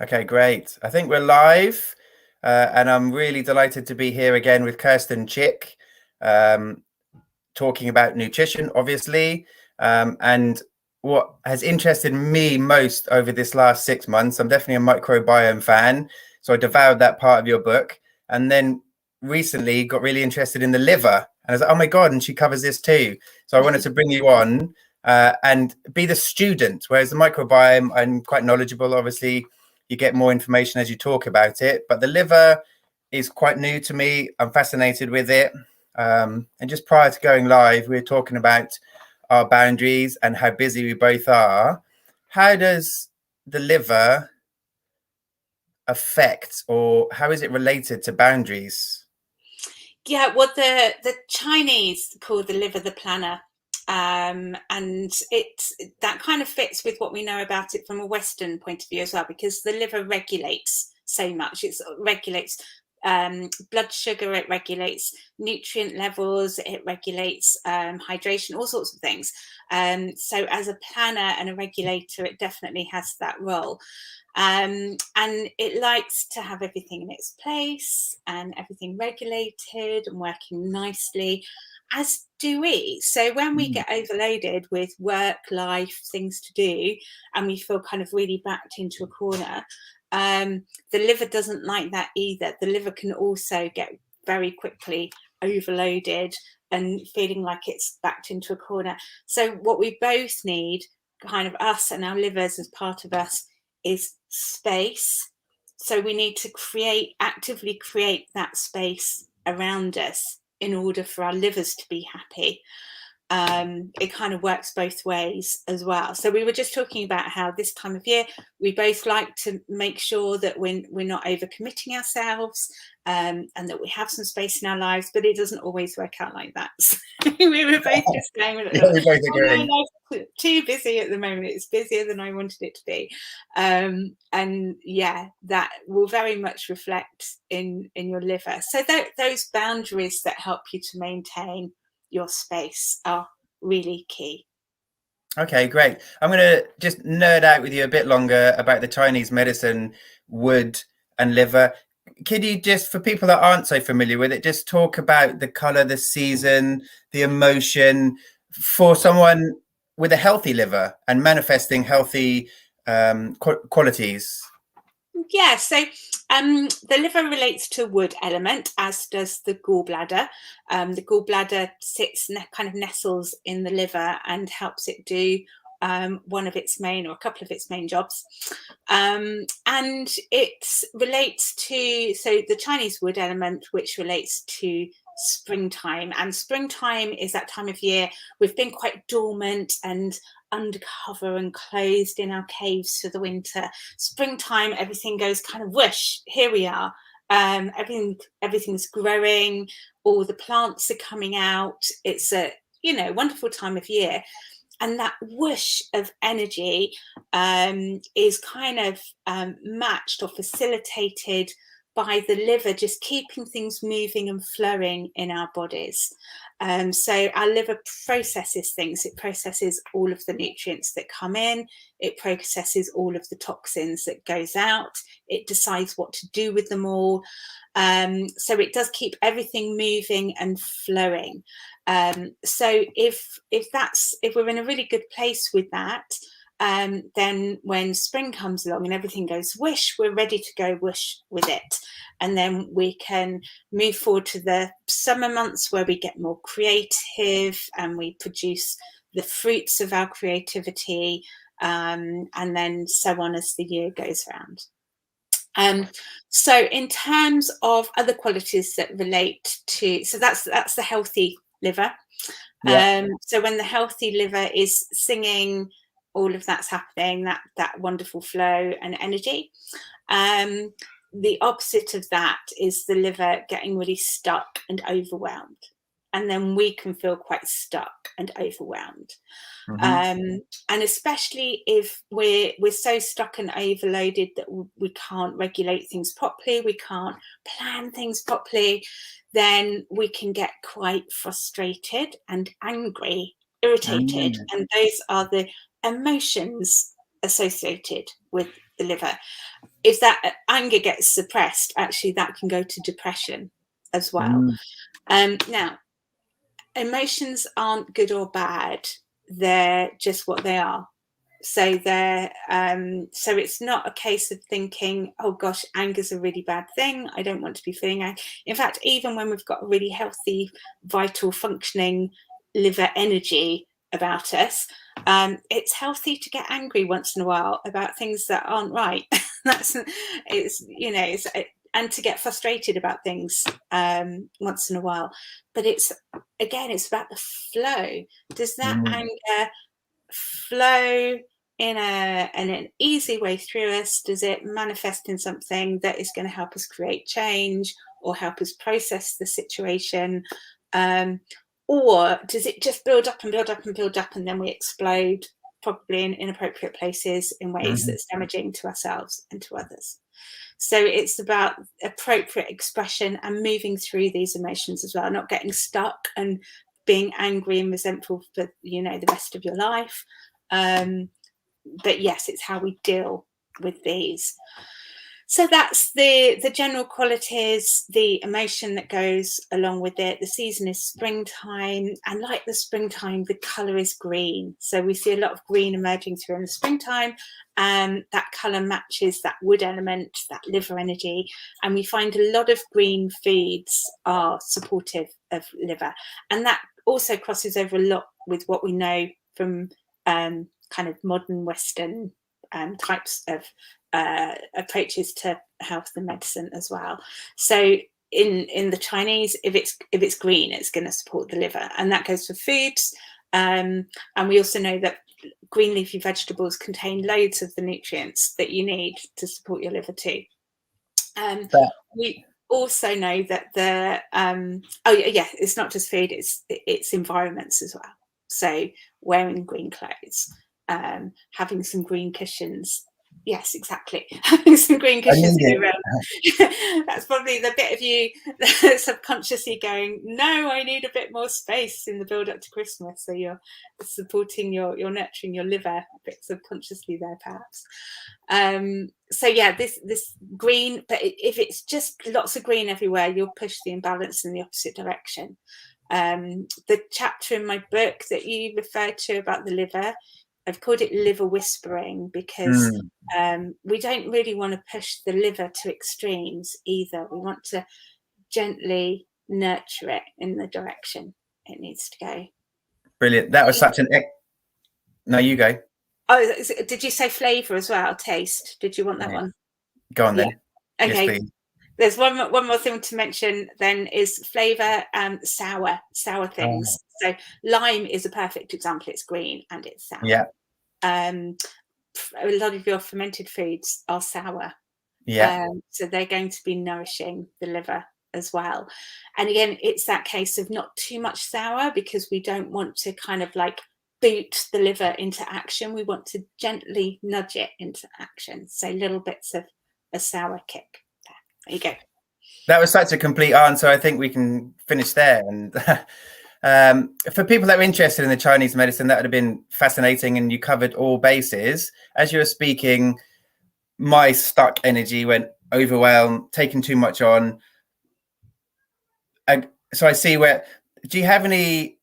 Okay, great. I think we're live, and I'm really delighted to be here again with Kirsten Chick, um, talking about nutrition, obviously. And what has interested me most over this last 6 months, I'm definitely a microbiome fan, so I devoured that part of your book, and then recently got really interested in the liver, and I was like, oh my God, and she covers this too. So I wanted to bring you on and be the student, whereas the microbiome, I'm quite knowledgeable, obviously you get more information as you talk about it. But the liver is quite new to me. I'm fascinated with it. And just prior to going live, we were talking about our boundaries and how busy we both are. How does the liver affect, or how is it related to boundaries? Yeah, well, the Chinese call the liver the planner, and that kind of fits with what we know about it from a Western point of view as well, because the liver regulates so much. It regulates blood sugar, it regulates nutrient levels, it regulates hydration, all sorts of things. So as a planner and a regulator, it definitely has that role. And it likes to have everything in its place and everything regulated and working nicely, as do we. So when we get overloaded with work, life, things to do, and we feel kind of really backed into a corner, the liver doesn't like that either. The liver can also get very quickly overloaded and feeling like it's backed into a corner. So what we both need, kind of us and our livers as part of us, is space. So we need to actively create that space around us in order for our livers to be happy. It kind of works both ways as well. So we were just talking about how this time of year we both like to make sure that we're not overcommitting ourselves, and that we have some space in our lives, but it doesn't always work out like that. So we were both just going, Yeah, we both oh, my agree. life's too busy at the moment. It's busier than I wanted it to be. And yeah, that will very much reflect in your liver. So those boundaries that help you to maintain your space are really key. Okay, great. I'm going to just nerd out with you a bit longer about the Chinese medicine, wood and liver. Could you just, for people that aren't so familiar with it, just talk about the color, the season, the emotion for someone with a healthy liver and manifesting healthy qualities? Yeah, so the liver relates to wood element, as does the gallbladder. The gallbladder kind of nestles in the liver and helps it do one of its main, or a couple of its main jobs. And it relates to, so the Chinese wood element, which relates to springtime. And springtime is that time of year we've been quite dormant and undercover and closed in our caves for the winter. Springtime, everything goes kind of whoosh, here we are. Everything's growing, all the plants are coming out. It's a wonderful time of year, and that whoosh of energy is kind of matched or facilitated by the liver just keeping things moving and flowing in our bodies. So our liver processes things. It processes all of the nutrients that come in. It processes all of the toxins that goes out. It decides what to do with them all. So it does keep everything moving and flowing. So if we're in a really good place with that, then when spring comes along and everything goes whoosh, we're ready to go whoosh with it. And then we can move forward to the summer months where we get more creative and we produce the fruits of our creativity, and then so on as the year goes around. So in terms of other qualities that relate to, so that's the healthy liver. Yeah. So when the healthy liver is singing, all of that's happening, that wonderful flow and energy. The opposite of that is the liver getting really stuck and overwhelmed. And then we can feel quite stuck and overwhelmed. Mm-hmm. And especially if we're so stuck and overloaded that we can't regulate things properly, we can't plan things properly, then we can get quite frustrated and angry, irritated. Mm. And those are the emotions associated with the liver. if that anger gets suppressed, actually that can go to depression as well. Now, emotions aren't good or bad, they're just what they are. So they're so it's not a case of thinking, oh gosh, anger's a really bad thing, I don't want to be feeling angry. In fact, even when we've got a really healthy, vital, functioning liver energy about us, it's healthy to get angry once in a while about things that aren't right. And to get frustrated about things once in a while. But it's about the flow. Does that anger flow in an easy way through us? Does it manifest in something that is going to help us create change or help us process the situation? Or does it just build up and build up and build up, and then we explode, probably in inappropriate places, in ways that's damaging to ourselves and to others? So it's about appropriate expression and moving through these emotions as well, not getting stuck and being angry and resentful for the rest of your life. But yes, it's how we deal with these. So that's the general qualities, the emotion that goes along with it. The season is springtime, and like the springtime, the colour is green. So we see a lot of green emerging through in the springtime, and that colour matches that wood element, that liver energy. And we find a lot of green foods are supportive of liver. And that also crosses over a lot with what we know from kind of modern Western types of approaches to health and medicine as well. So in the Chinese, if it's green, it's going to support the liver, and that goes for foods. And we also know that green leafy vegetables contain loads of the nutrients that you need to support your liver too. We also know that it's not just food, it's environments as well. So wearing green clothes, having some green cushions. Yes, exactly. Having some green cushions around. That's probably the bit of you subconsciously going, no, I need a bit more space in the build up to Christmas. So you're supporting you're nurturing your liver a bit subconsciously there, perhaps. So yeah, this green, but if it's just lots of green everywhere, you'll push the imbalance in the opposite direction. The chapter in my book that you referred to about the liver, I've called it liver whispering, because we don't really want to push the liver to extremes either. We want to gently nurture it in the direction it needs to go. Brilliant. That was such an... No, you go. Oh, did you say flavour as well? Taste? Did you want that one? Go on then. Okay. Yes, please. There's one more thing to mention then is flavour, sour things. So lime is a perfect example. It's green and it's sour. Yeah. A lot of your fermented foods are sour. Yeah. So they're going to be nourishing the liver as well. And again, it's that case of not too much sour, because we don't want to kind of like boot the liver into action. We want to gently nudge it into action. So little bits of a sour kick. There you go. That was such a complete answer. I think we can finish there. And for people that are interested in the Chinese medicine, that would have been fascinating. And you covered all bases. As you were speaking, my stuck energy went overwhelmed, taking too much on. So I see where... Do you have any,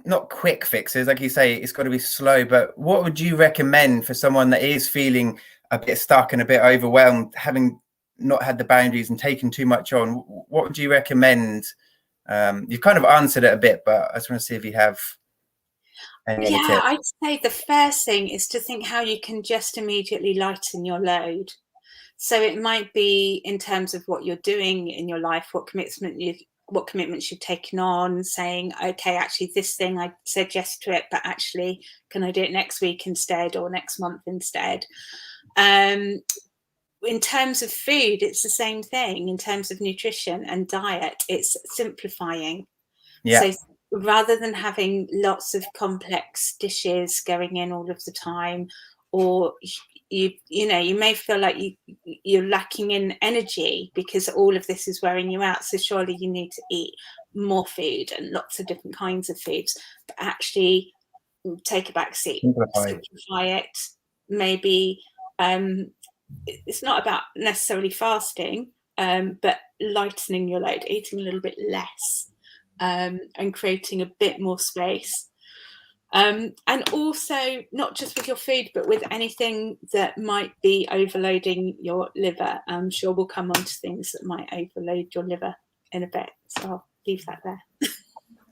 not quick fixes, like you say, it's got to be slow, but what would you recommend for someone that is feeling a bit stuck and a bit overwhelmed, having not had the boundaries and taken too much on? What would you recommend? You've kind of answered it a bit, but I just want to see if you have any other tips. I'd say the first thing is to think how you can just immediately lighten your load. So it might be in terms of what you're doing in your life, what commitments you've taken on, saying, okay, actually this thing, I said yes to it, but actually can I do it next week instead, or next month instead? In terms of food, it's the same thing. In terms of nutrition and diet, it's simplifying. So rather than having lots of complex dishes going in all of the time, or you may feel like you're lacking in energy because all of this is wearing you out. So surely you need to eat more food and lots of different kinds of foods, but actually take a back seat, simplify it. Maybe it's not about necessarily fasting, but lightening your load, eating a little bit less, and creating a bit more space. And also not just with your food, but with anything that might be overloading your liver. I'm sure we'll come on to things that might overload your liver in a bit. So I'll leave that there.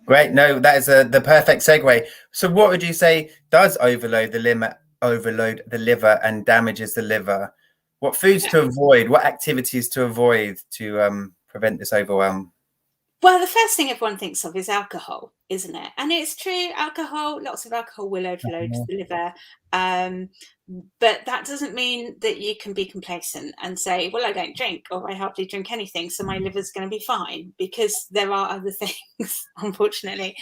Great. No, that is the perfect segue. So what would you say does overload the liver and damages the liver? What foods to avoid? What activities to avoid to prevent this overwhelm? Well, the first thing everyone thinks of is alcohol, isn't it? And it's true, lots of alcohol will overload the liver. But that doesn't mean that you can be complacent and say, well, I don't drink, or I hardly drink anything, so my liver's going to be fine, because there are other things, unfortunately.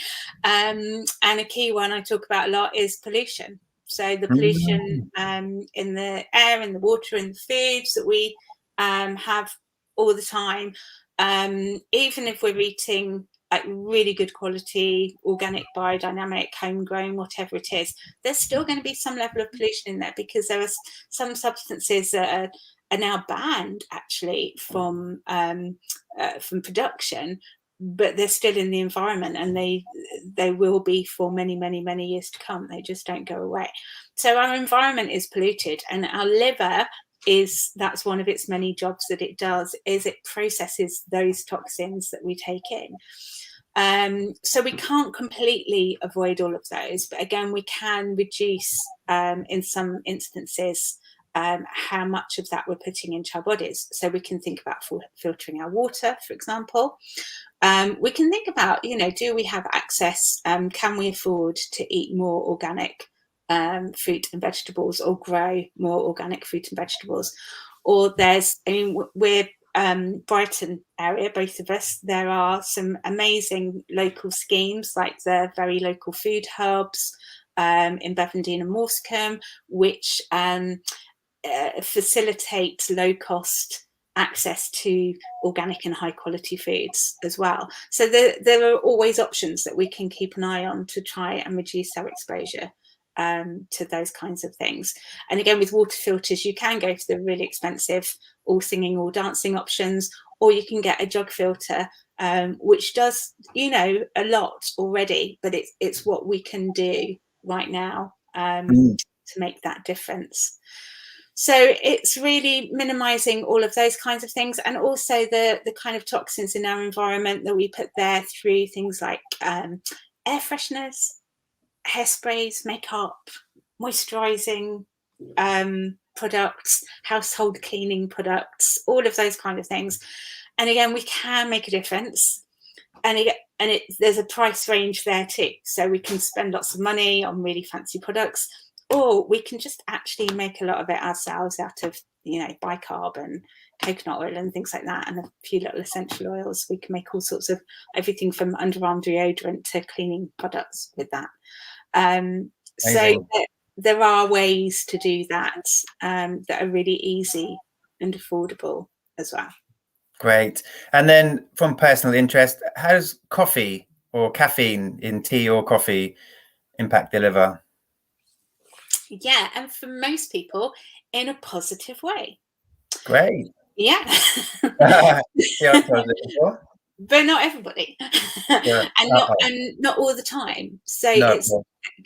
And a key one I talk about a lot is pollution. So the pollution in the air, in the water, in the foods that we have all the time. Even if we're eating like really good quality, organic, biodynamic, homegrown, whatever it is, there's still going to be some level of pollution in there, because there are some substances that are now banned actually from production, but they're still in the environment, and they will be for many, many, many years to come. They just don't go away. So our environment is polluted, and our liver that's one of its many jobs that it does, is it processes those toxins that we take in. So we can't completely avoid all of those, but again, we can reduce in some instances how much of that we're putting into our bodies. So we can think about filtering our water, for example. We can think about, do we have access? Can we afford to eat more organic fruit and vegetables, or grow more organic fruit and vegetables? Or we're Brighton area, both of us. There are some amazing local schemes, like the very local food hubs in Bevendine and Morscombe, which facilitate low cost access to organic and high quality foods as well. So there are always options that we can keep an eye on to try and reduce our exposure to those kinds of things. And again, with water filters, you can go for the really expensive all singing, all dancing options, or you can get a jug filter, which does, a lot already, but it's what we can do right now to make that difference. So it's really minimizing all of those kinds of things, and also the kind of toxins in our environment that we put there through things like air fresheners, hairsprays, makeup, moisturizing products, household cleaning products, all of those kind of things. And again, we can make a difference. And there's a price range there too. So we can spend lots of money on really fancy products, or we can just actually make a lot of it ourselves out of, bicarb and coconut oil and things like that, and a few little essential oils. We can make all sorts of everything from underarm deodorant to cleaning products with that. So there are ways to do that that are really easy and affordable as well. Great. And then from personal interest, how does coffee or caffeine in tea or coffee impact the liver? Yeah, and for most people, in a positive way. Great. Yeah. Yeah, that's what I was looking for. But not everybody, Yeah. and not all the time. So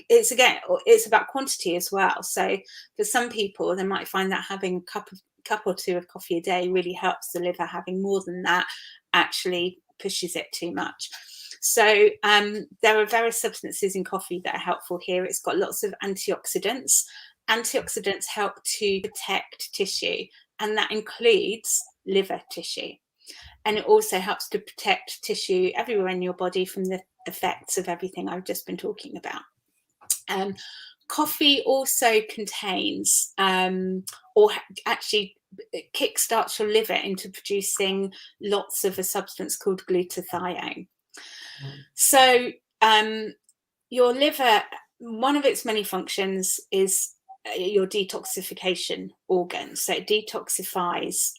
it's again, it's about quantity as well. So for some people, they might find that having a cup or two of coffee a day really helps the liver. Having more than that actually pushes it too much. So there are various substances in coffee that are helpful here. It's got lots of antioxidants. Antioxidants help to protect tissue, and that includes liver tissue. And it also helps to protect tissue everywhere in your body from the effects of everything I've just been talking about. Coffee also contains, or actually kickstarts your liver into producing lots of a substance called glutathione. So your liver, one of its many functions is your detoxification organ. So it detoxifies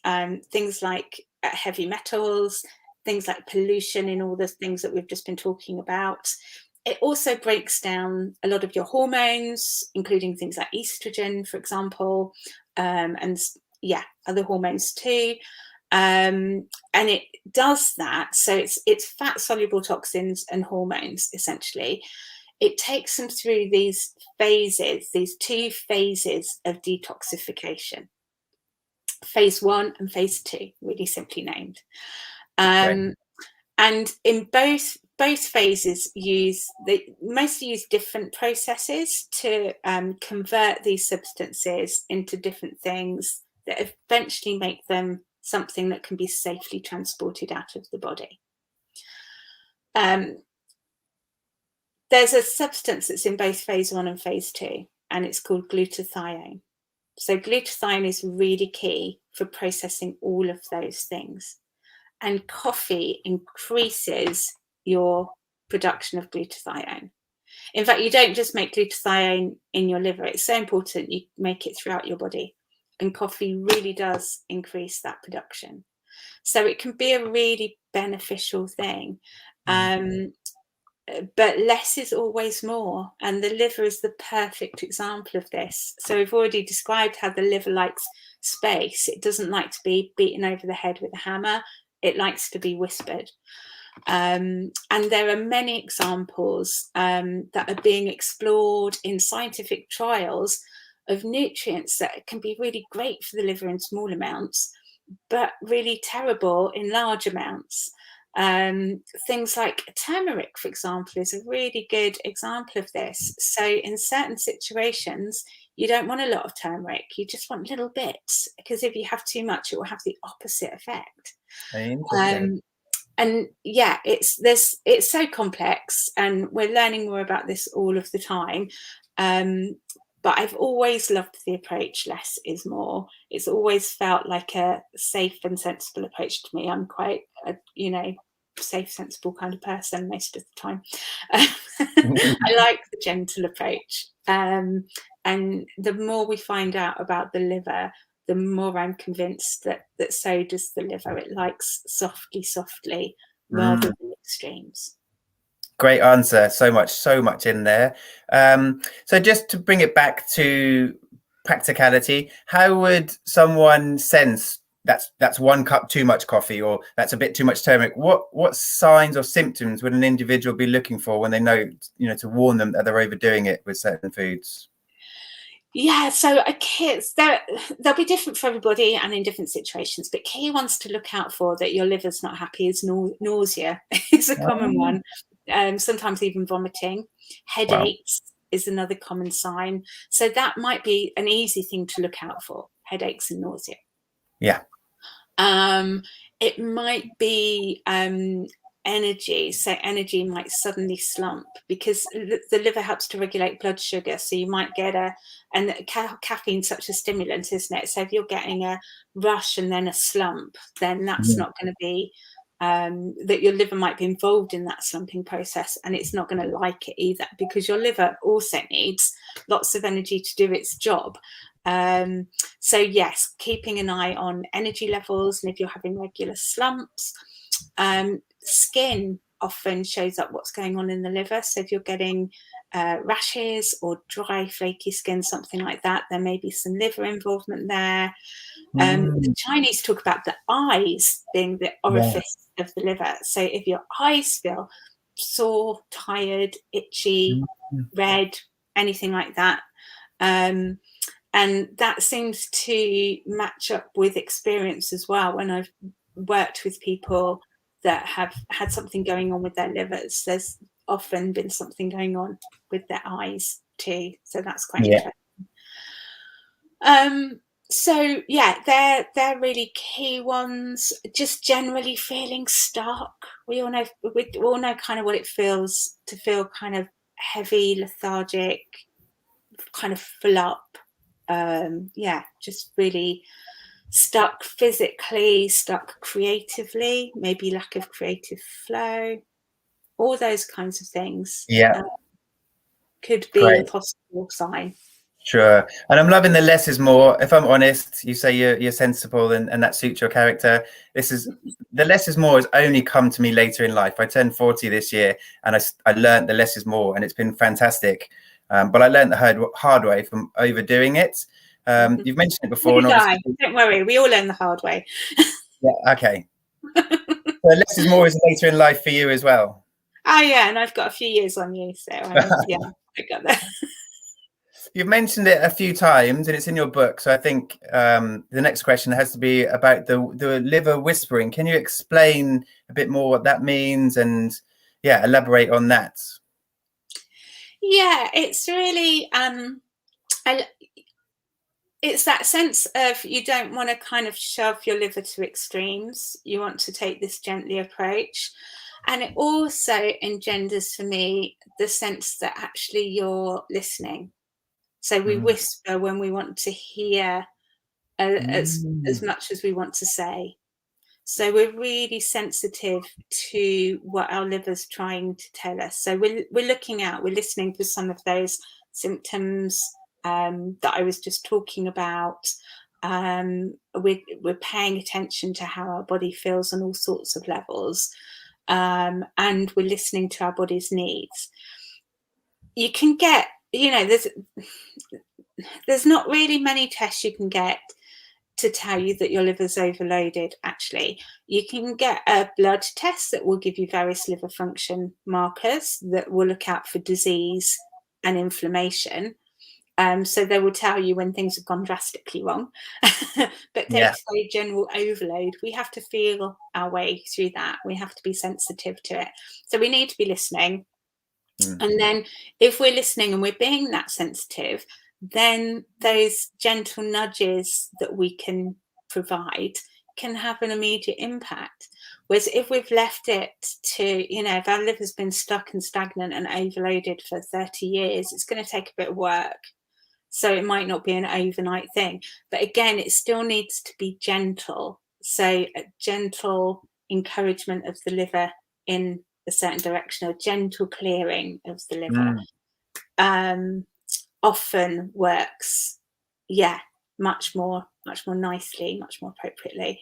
things like heavy metals, things like pollution in all the things that we've just been talking about. It also breaks down a lot of your hormones, including things like estrogen, for example, and other hormones too. And it does that. So it's fat soluble toxins and hormones, essentially. It takes them through these phases, these 2 phases of detoxification. Phase 1 and phase 2, really simply named. And in both phases mostly use different processes to convert these substances into different things that eventually make them something that can be safely transported out of the body. There's a substance that's in both phase 1 and phase 2, and it's called glutathione. So glutathione is really key for processing all of those things. And coffee increases your production of glutathione. In fact, you don't just make glutathione in your liver. It's so important you make it throughout your body. And coffee really does increase that production. So it can be a really beneficial thing. But less is always more, and the liver is the perfect example of this. So we've already described how the liver likes space. It doesn't like to be beaten over the head with a hammer. It likes to be whispered. And there are many examples that are being explored in scientific trials of nutrients that can be really great for the liver in small amounts, but really terrible in large amounts. Things like turmeric, for example, is a really good example of this. So in certain situations, you don't want a lot of turmeric, you just want little bits, because if you have too much, it will have the opposite effect. And yeah, it's so complex, and we're learning more about this all of the time. But I've always loved the approach less is more. It's always felt like a safe and sensible approach to me. I'm quite a, safe, sensible kind of person most of the time. I like the gentle approach. And the more we find out about the liver, the more I'm convinced that so does the liver. It likes softly rather than extremes. Great answer. So much in there. So just to bring it back to practicality, how would someone sense that's 1 cup too much coffee, or that's a bit too much turmeric? What signs or symptoms would an individual be looking for when they know, to warn them that they're overdoing it with certain foods? Yeah, so they'll be different for everybody and in different situations, but key ones to look out for that your liver's not happy is nausea is a common one. Sometimes even vomiting. Headaches is another common sign. So that might be an easy thing to look out for, headaches and nausea. Yeah. It might be energy. So energy might suddenly slump because the liver helps to regulate blood sugar. So you might get and caffeine's such a stimulant, isn't it? So if you're getting a rush and then a slump, then that's not going to be that your liver might be involved in that slumping process, and it's not going to like it either, because your liver also needs lots of energy to do its job. So yes, keeping an eye on energy levels, and if you're having regular slumps. Skin often shows up what's going on in the liver. So if you're getting rashes or dry, flaky skin, something like that, there may be some liver involvement there. The Chinese talk about the eyes being the orifice of the liver. So if your eyes feel sore, tired, itchy, red, anything like that, and that seems to match up with experience as well. When I've worked with people that have had something going on with their livers, there's often been something going on with their eyes too. So that's quite interesting. So yeah, they're really key ones. Just generally feeling stuck. We all know kind of what it feels to feel kind of heavy, lethargic, kind of full up. Just really stuck physically, stuck creatively, maybe lack of creative flow, all those kinds of things. Could be a possible sign. Sure. And I'm loving the less is more. If I'm honest, you say you're sensible and that suits your character. The less is more has only come to me later in life. I turned 40 this year, and I learned the less is more, and it's been fantastic. But I learned the hard way from overdoing it. You've mentioned it before, and Die. obviously, Don't worry, we all learn the hard way. yeah, okay. So less is more is later in life for you as well. Oh yeah, and I've got a few years on you, so yeah, I got that. You've mentioned it a few times, and it's in your book. So I think the next question has to be about the liver whispering. Can you explain a bit more what that means, and elaborate on that? Yeah, it's really it's that sense of you don't want to kind of shove your liver to extremes. You want to take this gently approach. And it also engenders for me the sense that actually you're listening. So we whisper when we want to hear as much as we want to say. So we're really sensitive to what our liver's trying to tell us. So we're looking out, we're listening for some of those symptoms that I was just talking about. We're paying attention to how our body feels on all sorts of levels. And we're listening to our body's needs. You can get, there's not really many tests you can get to tell you that your liver's overloaded. Actually, you can get a blood test that will give you various liver function markers that will look out for disease and inflammation. So they will tell you when things have gone drastically wrong. But day-to-day general overload, we have to feel our way through that. We have to be sensitive to it. So we need to be listening. And then if we're listening and we're being that sensitive, then those gentle nudges that we can provide can have an immediate impact. Whereas if we've left it to, if our liver's been stuck and stagnant and overloaded for 30 years, it's going to take a bit of work. So it might not be an overnight thing. But again, it still needs to be gentle. So a gentle encouragement of the liver in a certain direction, a gentle clearing of the liver often works, much more nicely, much more appropriately.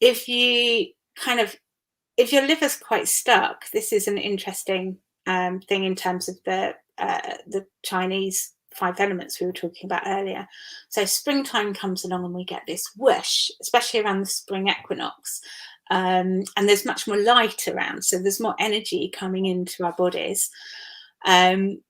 If your liver's quite stuck, this is an interesting thing in terms of the Chinese 5 elements we were talking about earlier. So springtime comes along and we get this whoosh, especially around the spring equinox. And there's much more light around, so there's more energy coming into our bodies. Then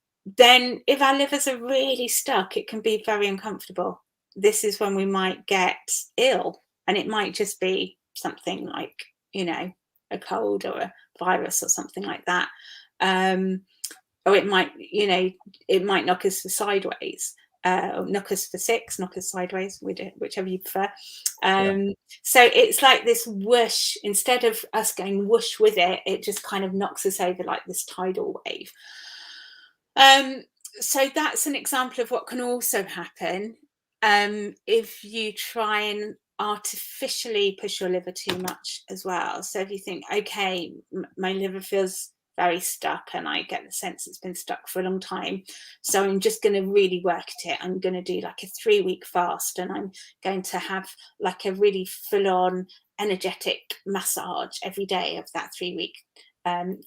if our livers are really stuck, it can be very uncomfortable. This is when we might get ill, and it might just be something like, a cold or a virus or something like that. Or it might, it might knock us for sideways, or knock us for 6, knock us sideways, whichever you prefer. So it's like this whoosh. Instead of us going whoosh with it, it just kind of knocks us over like this tidal wave. So that's an example of what can also happen if you try and artificially push your liver too much as well. So if you think, okay, my liver feels very stuck and I get the sense it's been stuck for a long time, so I'm just going to really work at it. I'm going to do like a 3-week fast, and I'm going to have like a really full-on energetic massage every day of that 3-week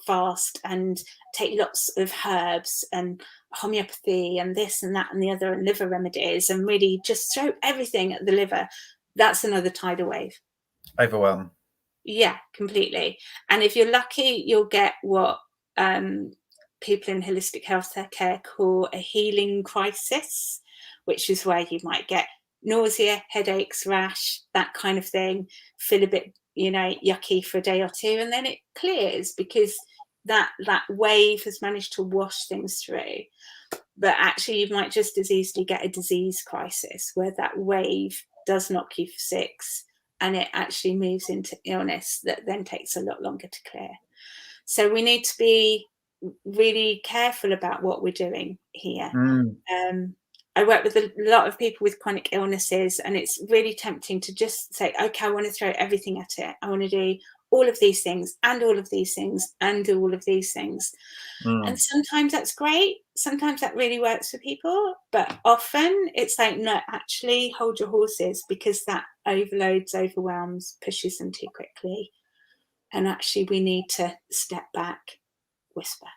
fast, and take lots of herbs and homeopathy and this and that and the other and liver remedies, and really just throw everything at the liver. That's another tidal wave. Overwhelm. Yeah, completely. And if you're lucky, you'll get what people in holistic healthcare call a healing crisis, which is where you might get nausea, headaches, rash, that kind of thing, feel a bit, yucky for a day or two, and then it clears because that wave has managed to wash things through. But actually, you might just as easily get a disease crisis where that wave does knock you for 6, and it actually moves into illness that then takes a lot longer to clear. So we need to be really careful about what we're doing here. I work with a lot of people with chronic illnesses, and it's really tempting to just say, okay, I want to throw everything at it. I want to do all of these things and all of these things and all of these things. And sometimes that's great. Sometimes that really works for people. But often it's like, no, actually hold your horses, because that overloads, overwhelms, pushes them too quickly. And actually we need to step back, whisper.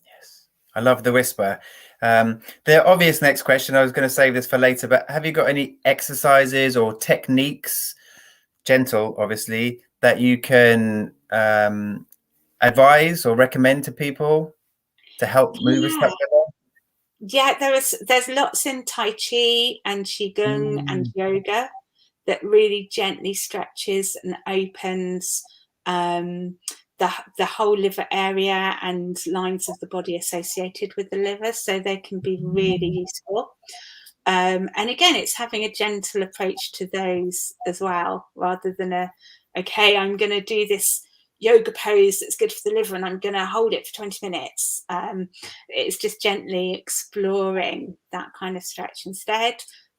Yes. I love the whisper. The obvious next question, I was going to save this for later, but have you got any exercises or techniques, gentle, obviously, that you can advise or recommend to people to help move us up better? Yeah, there's lots in Tai Chi and Qigong and yoga that really gently stretches and opens the whole liver area and lines of the body associated with the liver, so they can be really useful. And again, it's having a gentle approach to those as well, rather than okay, I'm going to do this yoga pose that's good for the liver and I'm going to hold it for 20 minutes. It's just gently exploring that kind of stretch instead.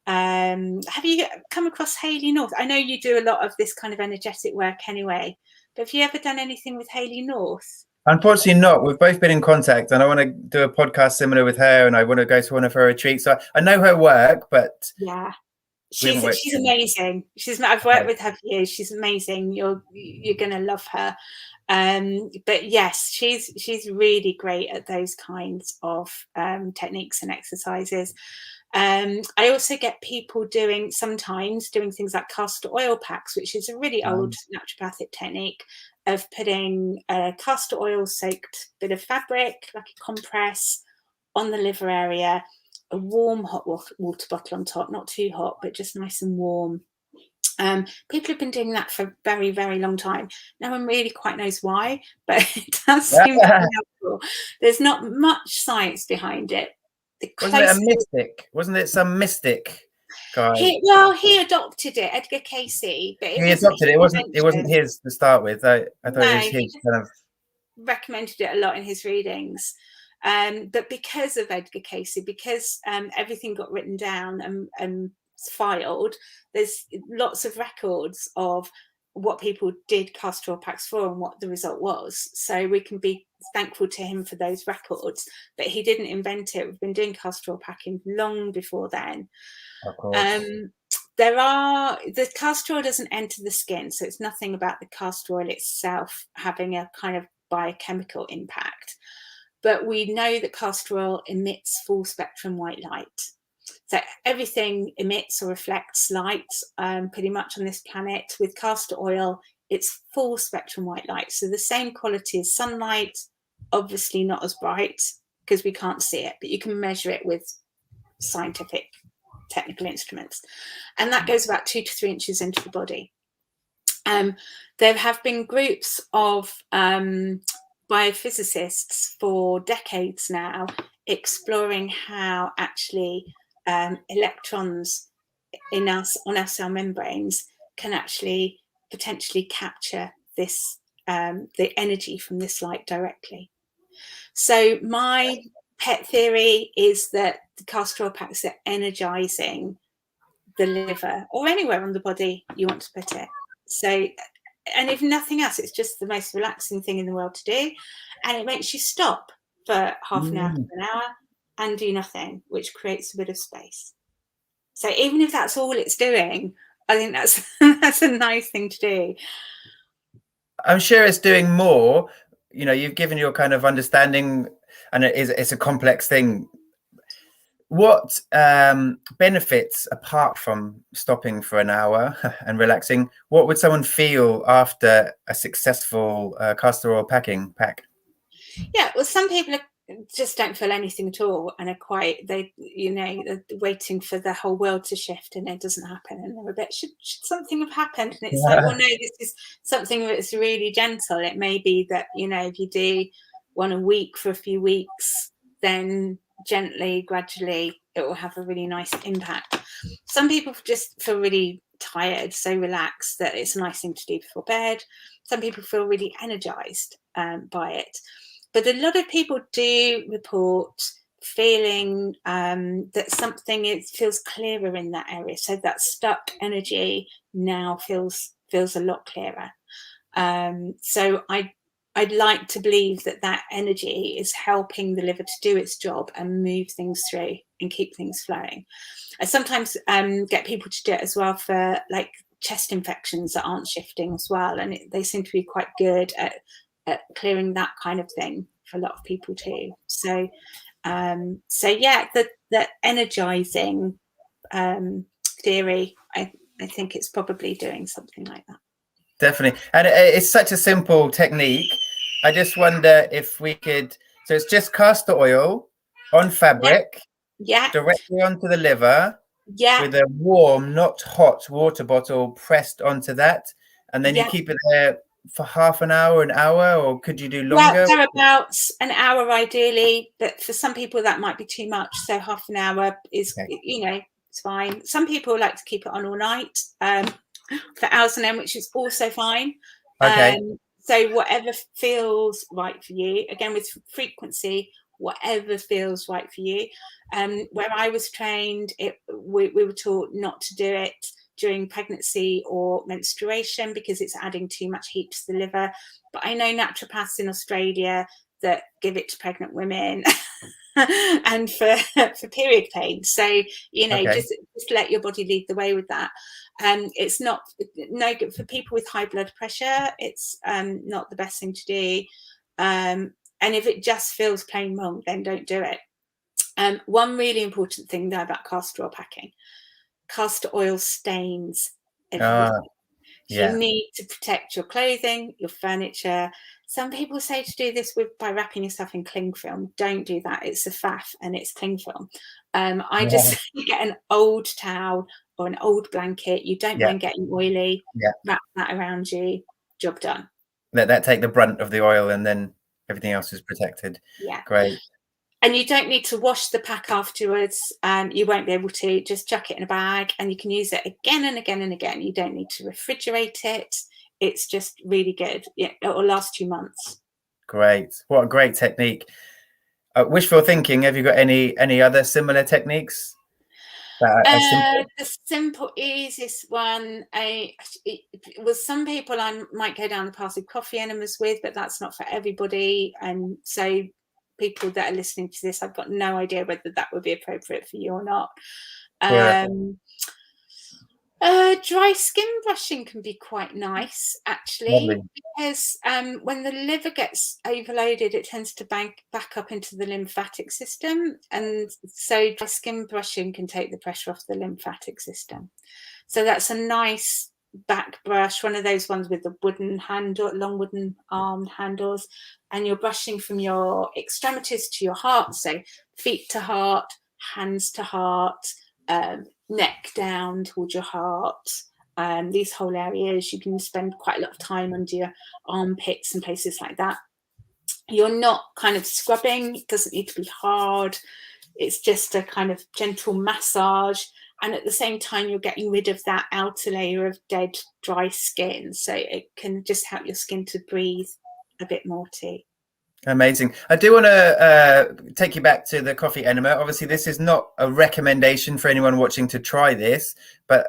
Have you come across Hayley North? I know you do a lot of this kind of energetic work anyway, but have you ever done anything with Hayley North? Unfortunately not. We've both been in contact and I want to do a podcast similar with her, and I want to go to one of her retreats. So I know her work, but yeah, she's amazing. I've worked with her for years. She's amazing. You're gonna love her. But yes, she's really great at those kinds of techniques and exercises. I also get people sometimes doing things like castor oil packs, which is a really old naturopathic technique of putting a castor oil soaked bit of fabric, like a compress, on the liver area, a warm hot water bottle on top, not too hot, but just nice and warm. People have been doing that for a very, very long time. No one really quite knows why, but it does seem to be helpful. There's not much science behind it. Wasn't it a mystic? Wasn't it some mystic guy? He adopted it, Edgar Casey. But he adopted it. It wasn't his to start with. I thought it was his kind of recommended it a lot in his readings. But because of Edgar Casey, because everything got written down and filed, there's lots of records of what people did castor oil packs for and what the result was. So we can be thankful to him for those records. But he didn't invent it. We've been doing castor oil packing long before then. Of course. The castor oil doesn't enter the skin, so it's nothing about the castor oil itself having a kind of biochemical impact. But we know that castor oil emits full spectrum white light. So everything emits or reflects light pretty much on this planet. With castor oil, it's full spectrum white light. So the same quality as sunlight, obviously not as bright because we can't see it, but you can measure it with scientific technical instruments. And that goes about 2 to 3 inches into the body. There have been groups of biophysicists for decades now exploring how actually electrons on our cell membranes can actually potentially capture this the energy from this light directly. So my pet theory is that the castor oil packs are energizing the liver or anywhere on the body you want to put it. So, and if nothing else, it's just the most relaxing thing in the world to do, and it makes you stop for half an hour to an hour and do nothing, which creates a bit of space. So even if that's all it's doing, I think that's a nice thing to do. I'm sure it's doing more. You know, you've given your kind of understanding, and it's a complex thing. What benefits, apart from stopping for an hour and relaxing, what would someone feel after a successful castor oil pack? Yeah, well, some people just don't feel anything at all and are they're waiting for the whole world to shift and it doesn't happen, and they're a bit, should something have happened? And it's like, well, no, this is something that's really gentle. It may be that, if you do one a week for a few weeks, then gently, gradually, it will have a really nice impact. Some people just feel really tired, so relaxed that it's a nice thing to do before bed. Some people feel really energized by it. But a lot of people do report feeling that something feels clearer in that area. So that stuck energy now feels a lot clearer. So I'd like to believe that energy is helping the liver to do its job and move things through and keep things flowing. I sometimes get people to do it as well for like chest infections that aren't shifting as well. And they seem to be quite good at clearing that kind of thing for a lot of people too. So So yeah, the energizing theory, I think it's probably doing something like that. Definitely. And it's such a simple technique. I just wonder if we could, so it's just castor oil on fabric, Yeah. directly onto the liver, Yeah. with a warm, not hot water bottle pressed onto that. And then you keep it there for half an hour, or could you do longer? Well, thereabouts an hour ideally, but for some people that might be too much. So half an hour is, it's fine. Some people like to keep it on all night for hours on end, which is also fine. Okay. So whatever feels right for you, again with frequency, whatever feels right for you. Where I was trained, we were taught not to do it during pregnancy or menstruation because it's adding too much heat to the liver. But I know naturopaths in Australia that give it to pregnant women and for period pain. So, just let your body lead the way with that. It's no good for people with high blood pressure. It's not the best thing to do. And if it just feels plain wrong, then don't do it. One really important thing though about castor oil packing: castor oil stains everything. You need to protect your clothing, your furniture. Some people say to do this by wrapping yourself in cling film. Don't do that. It's a faff and it's cling film. I just get an old towel or an old blanket. You don't mind getting oily. Wrap that around you. Job done. Let that take the brunt of the oil, and then everything else is protected. Yeah. Great. And you don't need to wash the pack afterwards. You won't be able to. Just chuck it in a bag and you can use it again and again and again. You don't need to refrigerate it. It's just really good. Yeah, it will last 2 months. Great. What a great technique. Wishful thinking, have you got any other similar techniques? The simple, easiest one, with some people I might go down the path of coffee enemas with, but that's not for everybody. And so people that are listening to this, I've got no idea whether that would be appropriate for you or not. Dry skin brushing can be quite nice, actually, because when the liver gets overloaded, it tends to back up into the lymphatic system. And so dry skin brushing can take the pressure off the lymphatic system. So that's a nice back brush, one of those ones with the wooden handle, long wooden arm handles, and you're brushing from your extremities to your heart. So feet to heart, hands to heart, neck down towards your heart. These whole areas, you can spend quite a lot of time under your armpits and places like that. You're not kind of scrubbing. It doesn't need to be hard. It's just a kind of gentle massage. And at the same time, you're getting rid of that outer layer of dead, dry skin. So it can just help your skin to breathe a bit more too. Amazing. I do want to take you back to the coffee enema. Obviously, this is not a recommendation for anyone watching to try this, but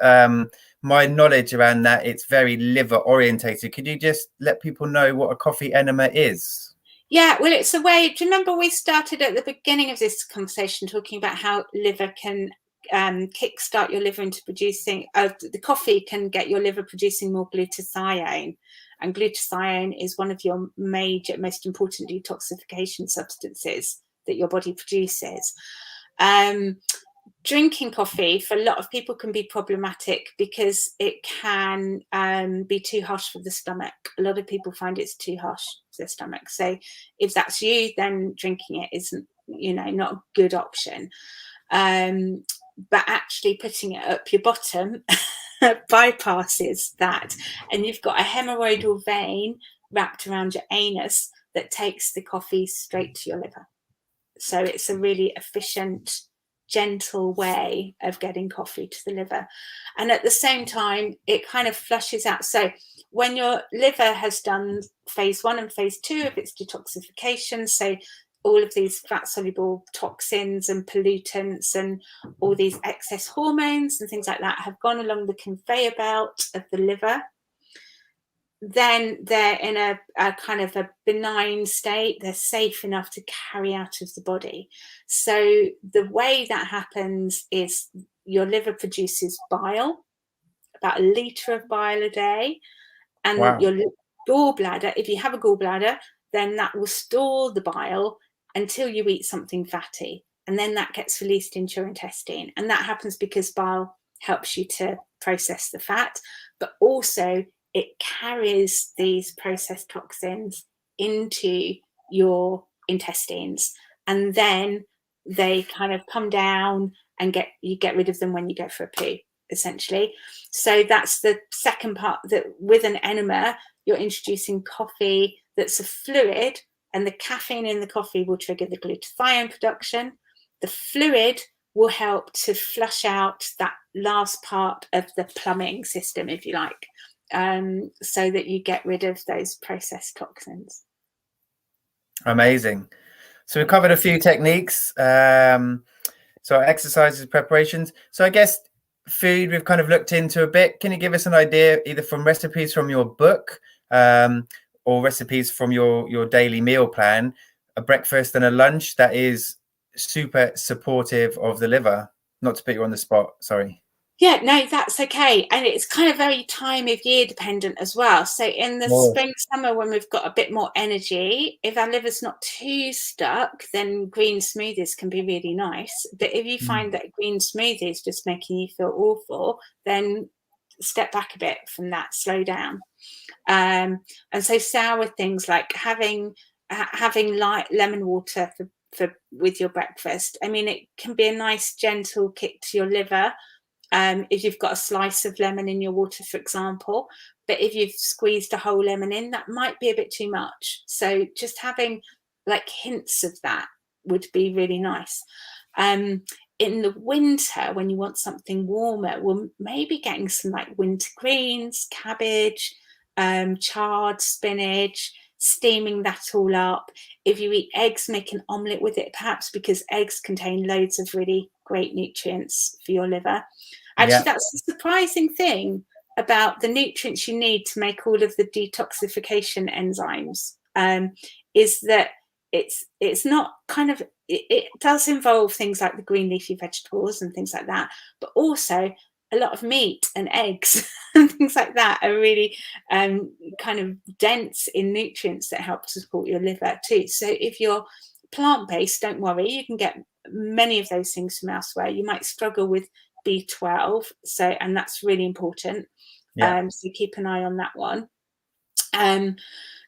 my knowledge around that, it's very liver orientated. Could you just let people know what a coffee enema is? Yeah, well, it's a way. Do you remember we started at the beginning of this conversation talking about how liver can kickstart your liver into producing, the coffee can get your liver producing more glutathione. And glutathione is one of your major, most important detoxification substances that your body produces. Drinking coffee for a lot of people can be problematic because it can be too harsh for the stomach. A lot of people find it's too harsh for the stomach. So if that's you, then drinking it isn't, not a good option. But actually putting it up your bottom bypasses that, and you've got a hemorrhoidal vein wrapped around your anus that takes the coffee straight to your liver. So it's a really efficient, gentle way of getting coffee to the liver. And at the same time, it kind of flushes out. So when your liver has done phase 1 and phase 2 of its detoxification, so all of these fat soluble toxins and pollutants and all these excess hormones and things like that have gone along the conveyor belt of the liver, then they're in a kind of a benign state. They're safe enough to carry out of the body. So the way that happens is your liver produces bile, about 1 litre of bile a day. And your gallbladder, if you have a gallbladder, then that will store the bile until you eat something fatty. And then that gets released into your intestine. And that happens because bile helps you to process the fat, but also it carries these processed toxins into your intestines. And then they kind of come down and you get rid of them when you go for a poo, essentially. So that's the second part, that with an enema, you're introducing coffee that's a fluid, and the caffeine in the coffee will trigger the glutathione production. The fluid will help to flush out that last part of the plumbing system, if you like, so that you get rid of those processed toxins. Amazing. So we've covered a few techniques. So exercises, preparations. So I guess food we've kind of looked into a bit. Can you give us an idea, either from recipes from your book or recipes from your daily meal plan, a breakfast and a lunch that is super supportive of the liver? Not to put you on the spot, sorry. Yeah, no, that's okay. And it's kind of very time of year dependent as well. So in the spring, summer, when we've got a bit more energy, if our liver's not too stuck, then green smoothies can be really nice. But if you find that green smoothie is just making you feel awful, then step back a bit from that, slow down. And so sour things like having light lemon water for with your breakfast. I mean, it can be a nice gentle kick to your liver. If you've got a slice of lemon in your water, for example, but if you've squeezed a whole lemon in, that might be a bit too much. So just having like hints of that would be really nice. In the winter, when you want something warmer, well, maybe getting some like winter greens, cabbage, chard spinach, steaming that all up. If you eat eggs, make an omelette with it, perhaps, because eggs contain loads of really great nutrients for your liver. Actually, that's the surprising thing about the nutrients you need to make all of the detoxification enzymes, is that it's not kind of, it does involve things like the green leafy vegetables and things like that, but also a lot of meat and eggs and things like that are really kind of dense in nutrients that help to support your liver too. So if you're plant-based, don't worry, you can get many of those things from elsewhere. You might struggle with B12, and that's really important. So keep an eye on that one.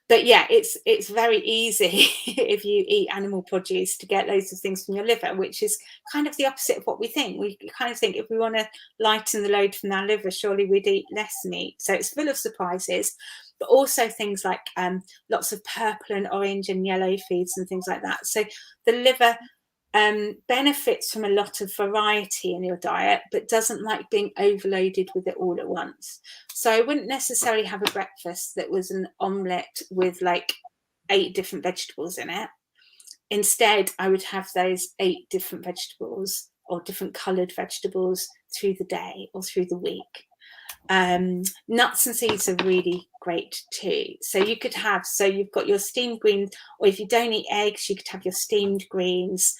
But yeah, it's very easy if you eat animal produce to get loads of things from your liver, which is kind of the opposite of what we think. We kind of think if we want to lighten the load from our liver, surely we'd eat less meat. So it's full of surprises, but also things like lots of purple and orange and yellow foods and things like that. So the liver benefits from a lot of variety in your diet, but doesn't like being overloaded with it all at once. So I wouldn't necessarily have a breakfast that was an omelette with like 8 different vegetables in it. Instead, I would have those 8 different vegetables or different coloured vegetables through the day or through the week. Nuts and seeds are really great too. So you could have, so you've got your steamed greens, or if you don't eat eggs, you could have your steamed greens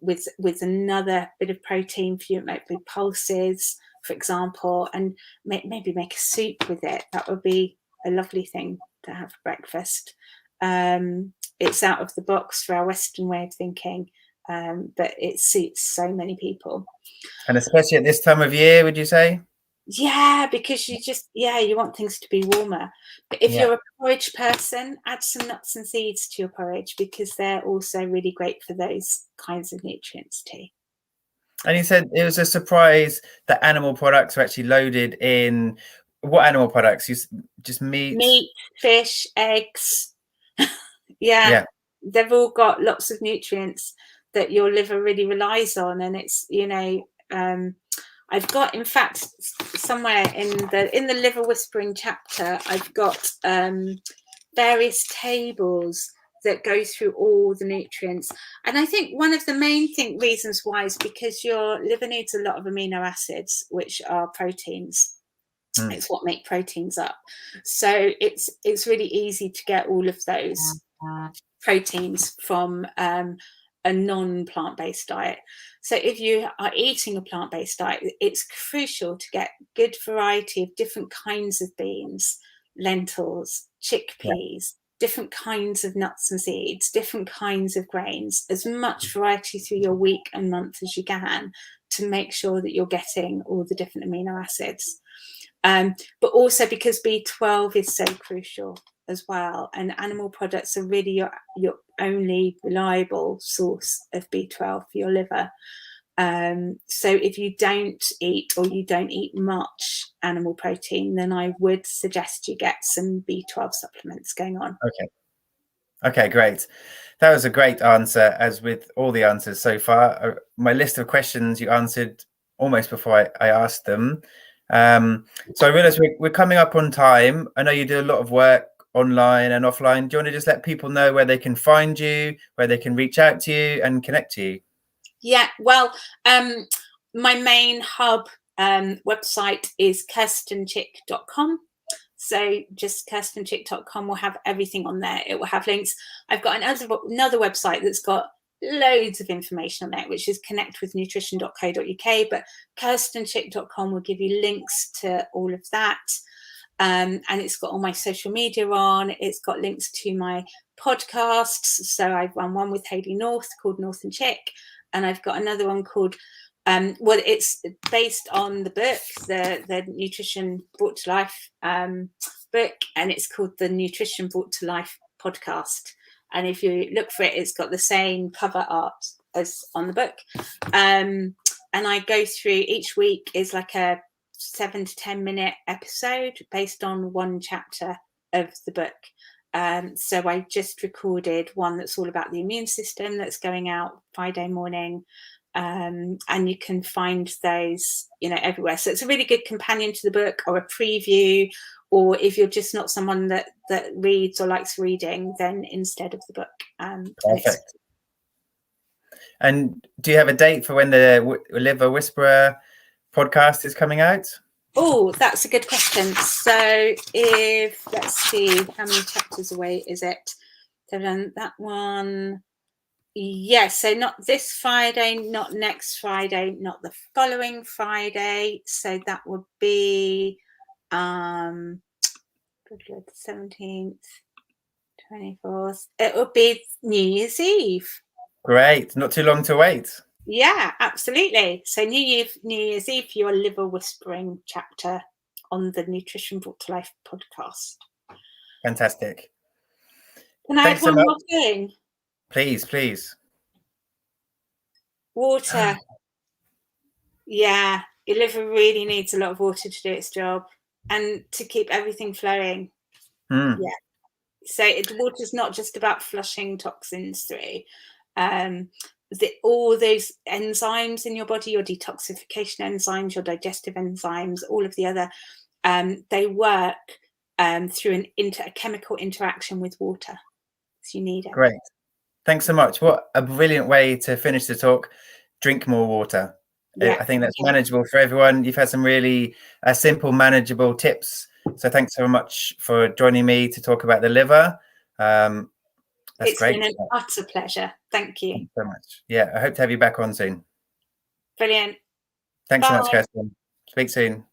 with another bit of protein for you. It might be pulses, for example, and maybe make a soup with it. That would be a lovely thing to have for breakfast. It's out of the box for our Western way of thinking, but it suits so many people. And especially at this time of year, would you say? Yeah, because you want things to be warmer. But if you're a porridge person, add some nuts and seeds to your porridge, because they're also really great for those kinds of nutrients too. And you said it was a surprise that animal products are actually loaded in. What animal products? Just meat? Meat, fish, eggs. Yeah, they've all got lots of nutrients that your liver really relies on. And it's, I've got, in fact, somewhere in the liver whispering chapter, I've got various tables that go through all the nutrients. And I think one of the main reasons why is because your liver needs a lot of amino acids, which are proteins. It's what make proteins up. So it's really easy to get all of those proteins from a non-plant-based diet. So if you are eating a plant-based diet, it's crucial to get good variety of different kinds of beans, lentils, chickpeas, different kinds of nuts and seeds, different kinds of grains, as much variety through your week and month as you can, to make sure that you're getting all the different amino acids. But also because B12 is so crucial as well, and animal products are really your only reliable source of B12 for your liver. So if you don't eat, or you don't eat much animal protein, then I would suggest you get some B12 supplements going on. Okay, great. That was a great answer, as with all the answers so far. My list of questions you answered almost before I asked them. So I realize we're coming up on time. I know you do a lot of work online and offline. Do you want to just let people know where they can find you, where they can reach out to you and connect to you? Yeah, well, my main hub website is kirstenchick.com. So just kirstenchick.com will have everything on there. It will have links. I've got another website that's got loads of information on it, which is connectwithnutrition.co.uk, but kirstenchick.com will give you links to all of that. And it's got all my social media on. It's got links to my podcasts. So I've run one with Hayley North called North and Chick, and I've got another one called well, it's based on the book, the Nutrition Brought to Life book, and it's called the Nutrition Brought to Life podcast. And if you look for it, it's got the same cover art as on the book. And I go through, each week is like a 7 to 10 minute episode based on one chapter of the book. So I just recorded one that's all about the immune system, that's going out Friday morning. And you can find those, everywhere. So it's a really good companion to the book, or a preview, or if you're just not someone that reads or likes reading, then instead of the book. Perfect. And do you have a date for when the Liver Whisperer podcast is coming out? Oh, that's a good question. So let's see, how many chapters away is it? They've done that one. Yes, so not this Friday, not next Friday, not the following Friday. So that would be 17th, 24th. It would be New Year's Eve. Great, not too long to wait. Yeah, absolutely. So New Year's Eve for your liver whispering chapter on the Nutrition Brought to Life podcast. Fantastic. Can I add one more thing? Please. Water. Yeah, your liver really needs a lot of water to do its job and to keep everything flowing. Yeah. So water's not just about flushing toxins through. All those enzymes in your body, your detoxification enzymes, your digestive enzymes, all of the other, they work through a chemical interaction with water. So you need it. Great. Thanks so much. What a brilliant way to finish the talk. Drink more water. Yeah. I think that's manageable for everyone. You've had some really simple, manageable tips. So thanks so much for joining me to talk about the liver. That's great. It's been an utter pleasure. Thank you. Thanks so much. Yeah, I hope to have you back on soon. Brilliant. Thanks so much, Kirsten. Speak soon.